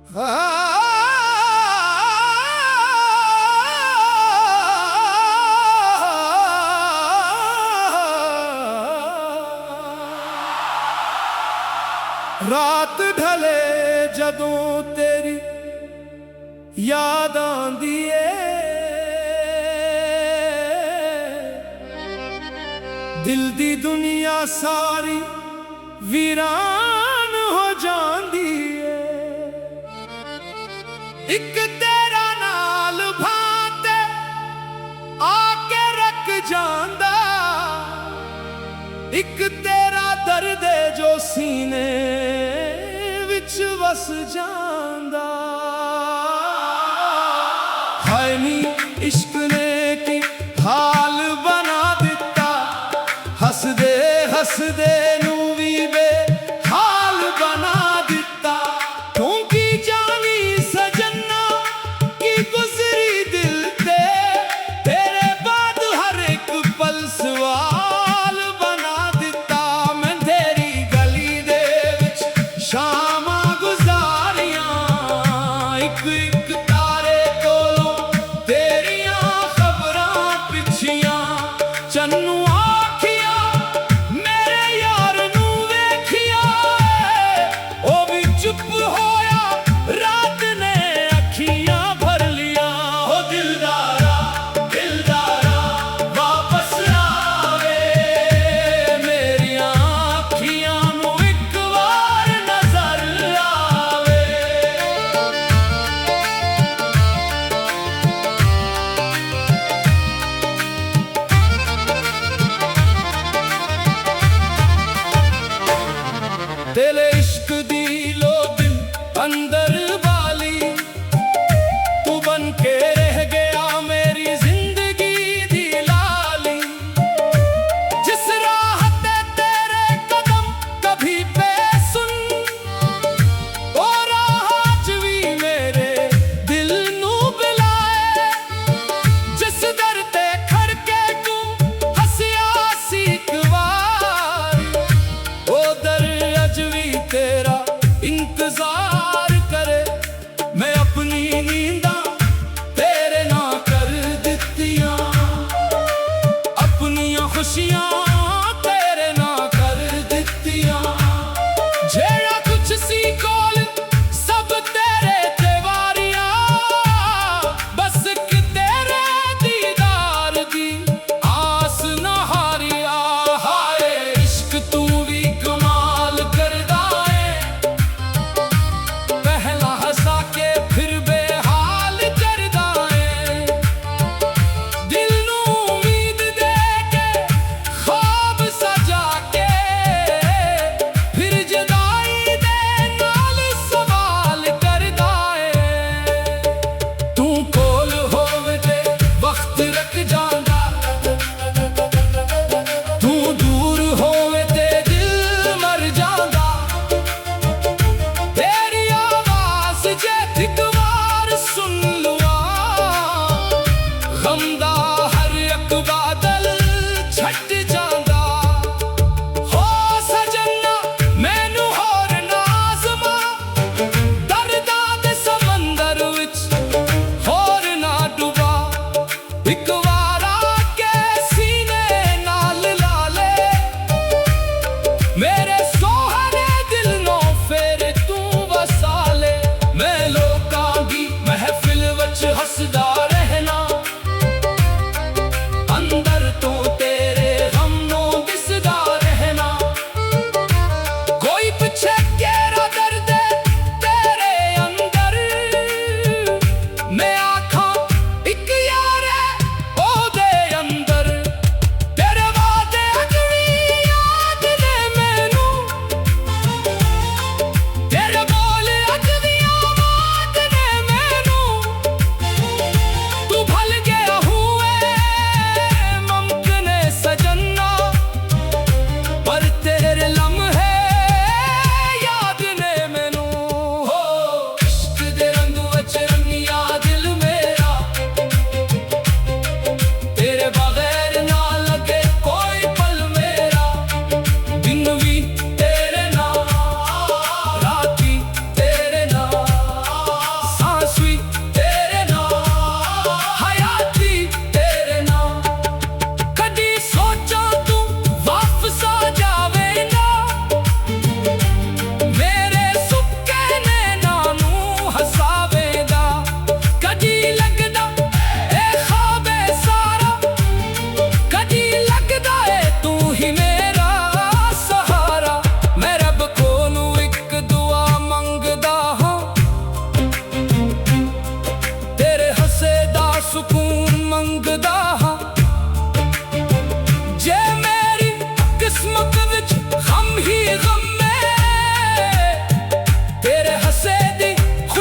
रात ढले जदों तेरी याद आंदी है, दिल दी दुनिया सारी वीरान हो जांदी है। एक तेरा नाल भाते आके रख जांदा, एक तेरा दर्द जो सीने विच वस जांदा। हाय नी इश्क ने की हाल बना दिता, हसदे हसदे नू वी बेहाल बना दिता। तू की जानी सजना की गुजरी दिल ते, तेरे बाद हर एक पल सवाल बना दिता। मैं तेरी गली दे विच शामां गुजारियां, एक एक तारे कोलों तेरियां खबरां पिछियां। चन्नू आखियां मेरे यार नू वेखिया, ओ भी चुप होया रात ने अखियां भर लिया। ओ दिलदारा दिलदारा वापस आवे, मेरियां अखियां नू एक बार नजर आवे। तेरे इश्क दी लो दिल अंदर वाली, तू बन के रह गया मेरी जिंदगी दी लाली। जिस राह ते तेरे कदम कभी पे सुन, ओ राह च भी मेरे दिल नू बुलाए। जिस दर ते खड़के तू हसिया सी एक वार, ओ दर अज भी तेरा इंतजार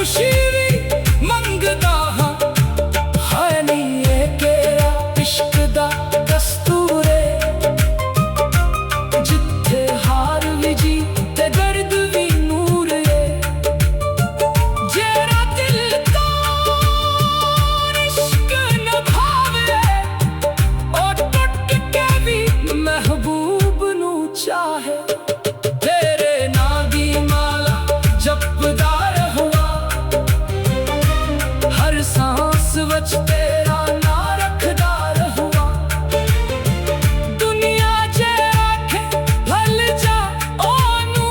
खुशी भी मंगदा हां है नी ये तेरा इश्क दा दस्तूर है जिथे हार भी जीत ते दर्द भी नूर है जेरा दिल तो इश्क न भावे ओ टुट के भी महबूब नू चाहे तेरे नां दी माला जपदा रहुआ हर सांस विच तेरा नां रखदा रहुआ दुनिया जे आखे भल जा ओनू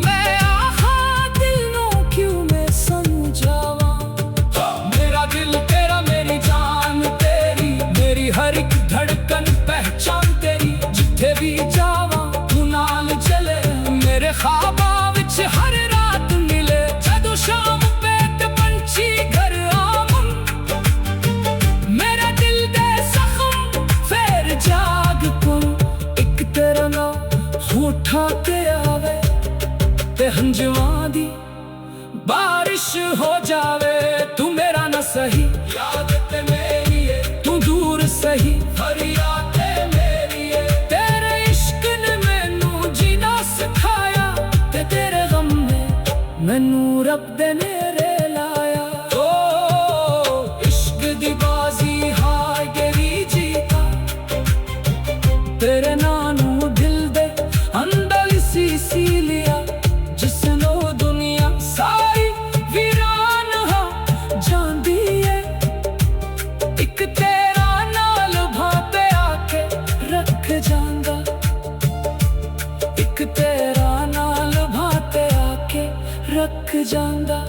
मैं आखा दिल नू क्यों मैं समझावां मेरा दिल तेरा मेरी जान तेरी मेरी हर एक धड़कन पहचान तेरी जिथे भी जावां तू नाल चले मेरे ख्वाबां विच हर रात मिले जदों शाम पे ते पंछी घर आवन मेरा दिल दे जख्म फेर जाग पुल एक तेरा नाम होठां ते आवे ते हंजुआं दी बारिश हो जावे तू मेरा ना सही याद ते मेरी है तू दूर सही फरियाद ते मेरी है तेरे इश्क ने मैनू जीना सिखाया ते तेरे गम ने मैनू रब दे नेरे लाया ओ इश्क दी बाजी हार गई जीता तेरे नानू दिल दे अंदर सी लिया जिसनो दुनिया सारी वीरान हा जांदी है एक तेरा नाल भापे आके रख जांदा एक तेरा नाल भाते आके रख जांदा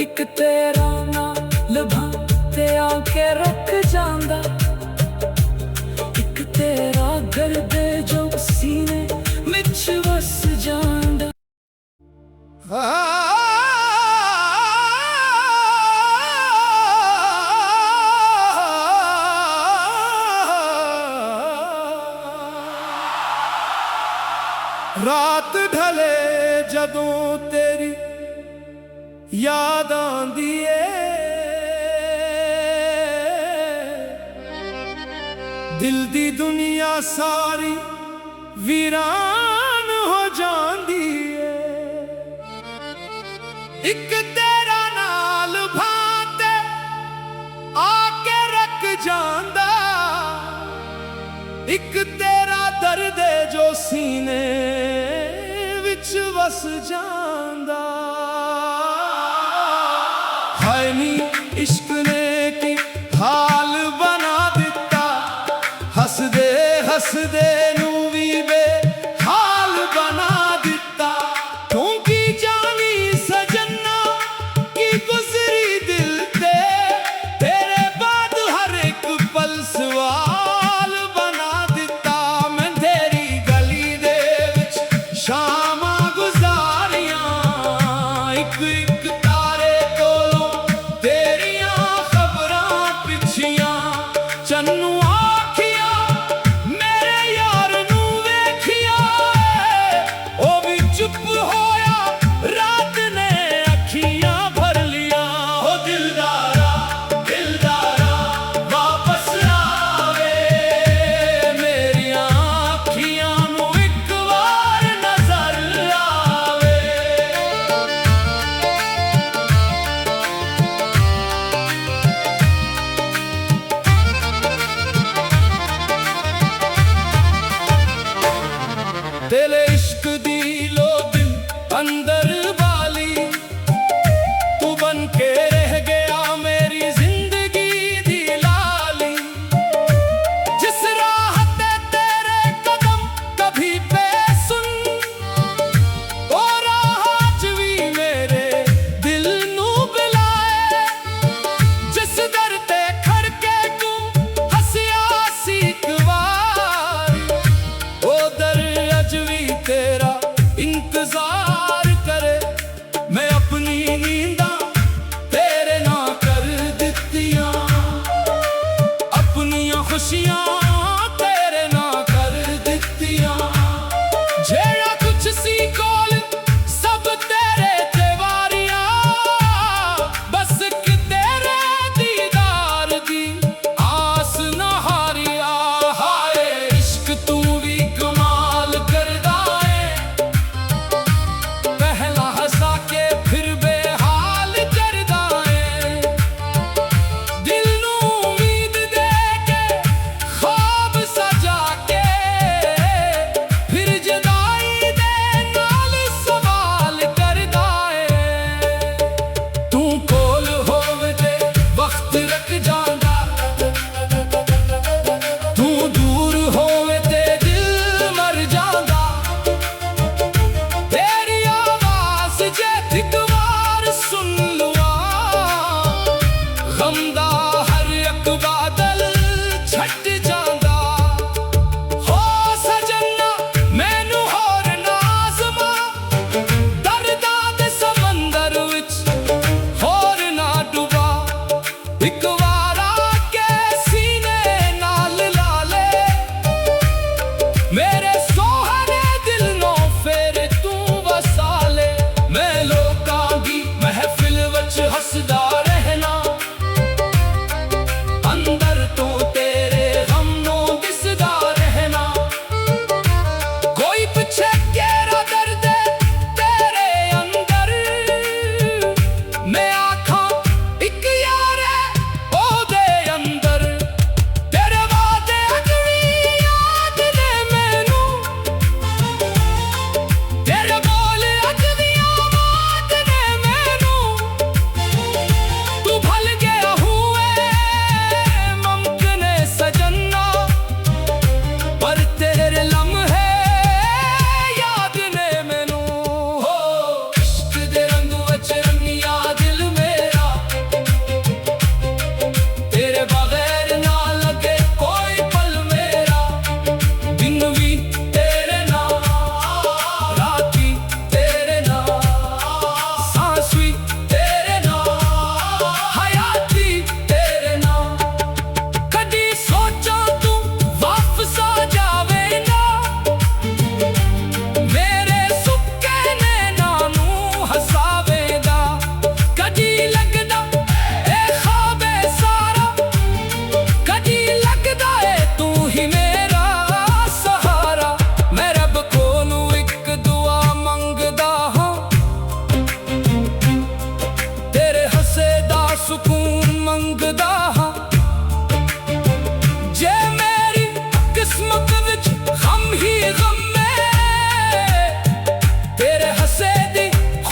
एक तेरा नाल भाते आके रख जांदा एक तेरा दर्द जो सीने विच वस जांदा रात ढले जदों तेरी याद आंदी है दिल दी दुनिया सारी वीरान हो जांदी है एक तेरा नाल भाते आके रख जांदा एक तेरा दर्द जो सीने विच वस जांदा हाय नी इश्क ने की हाल बना दिता हसदे हसदे नू भी बेहाल बना दिता तू की जानी सजना की गुजरी दिल ते तेरे बाद हर एक पल सवाल बना दिता मैं तेरी गली दे विच शामां गुजारियां एक एक तारे कोलों तेरियां खबरां पिछियां चन्नू आखियां मेरे यार नू वेखिया ओ भी चुप होया रात ने अखियां भर लिया ओ दिलदारा दिलदारा वापस आवे मेरियां अखियां नू एक बार नजर आवे तेरे इश्क दी लो दिल अंदर वाली तू बन के रह गया मेरी जिंदगी दी लाली जिस राह ते तेरे कदम कभी पे सुन ओ राह च भी मेरे दिल नू बुलाए जिस दर ते खड़के तू हसिया सी एक वार ओ दर अज भी तेरा इंतजार करे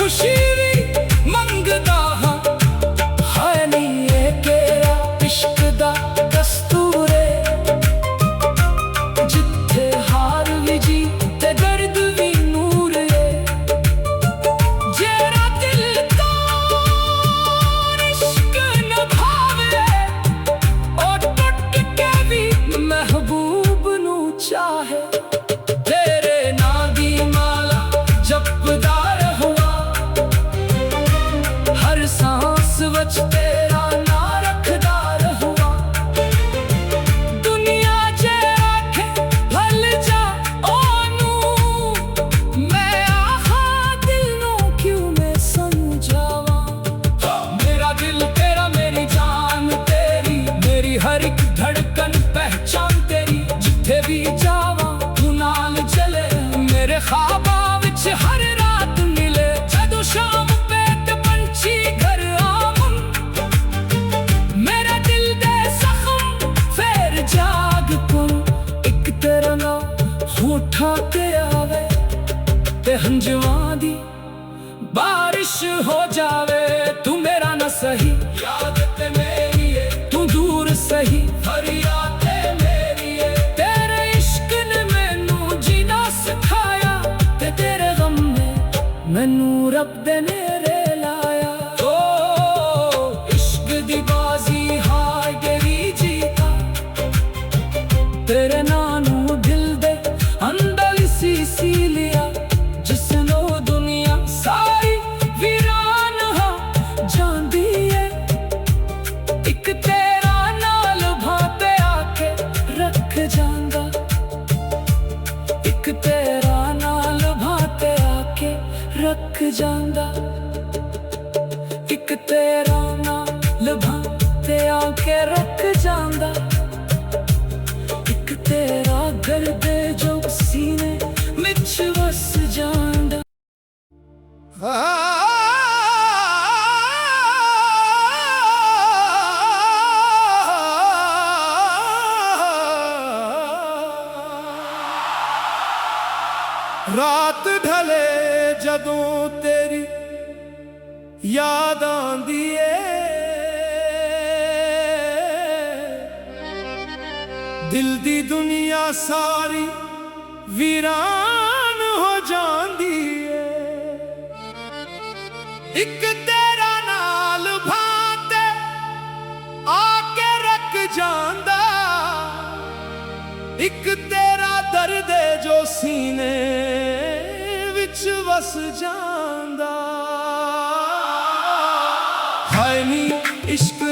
खुशी भी मंगदा हां हाय नी ये केरा इश्क दा दस्तूर है जिथे हार भी जी ते दर्द भी नूर है जेरा दिल तो इश्क न भावे ओ टुट के भी महबूब नू चाहे तेरे नां दी माला जपदा रहुआ हर सांस वच तेरा नां रखदा रहुआ दुनिया जे आखे भल जा ओनू मैं आखा दिल नू क्यों मैं समझावां मेरा दिल तेरा मेरी जान तेरी मेरी हर एक धड़कन पहचान तेरी जिथे भी जावां तू नाल चले मेरे ख्वाबां विच हर रात मिले जदों शाम पे ते पंछी घर आवन मेरे दिल दे जख्म फेर जाग पुन एक तेरा नाम होठा ते आवे ते हंजवां दी बारिश हो जावे तू मेरा न सही याद ते मेरी है तू दूर सही फरियाद ते मेरी है तेरे इश्क ने मैनू जीना सिखाया ते तेरे गम ने मैनू रब दे नेरे लाया ओ इश्क दी बाजी हार गई जीता तेरे नानू दिल दे अंदर सी लिया जिसनो दुनिया सारी वीरान हो जांदी है एक तेरा नाल भाते आके रख जांदा एक तेरा नाल भाते आके रख जांदा एक तेरा नाल भाते आके रख जांदा एक तेरा दर्द जो सीने विच वस जांदा रात ढले जदों तेरी याद आंदी ए दिल दी दुनिया सारी वीरान हो जांदी ए एक तेरा नाल भाते आके रख जांदा एक तेरा दर्द जो सीने विच वस जांदा हाय नी इश्क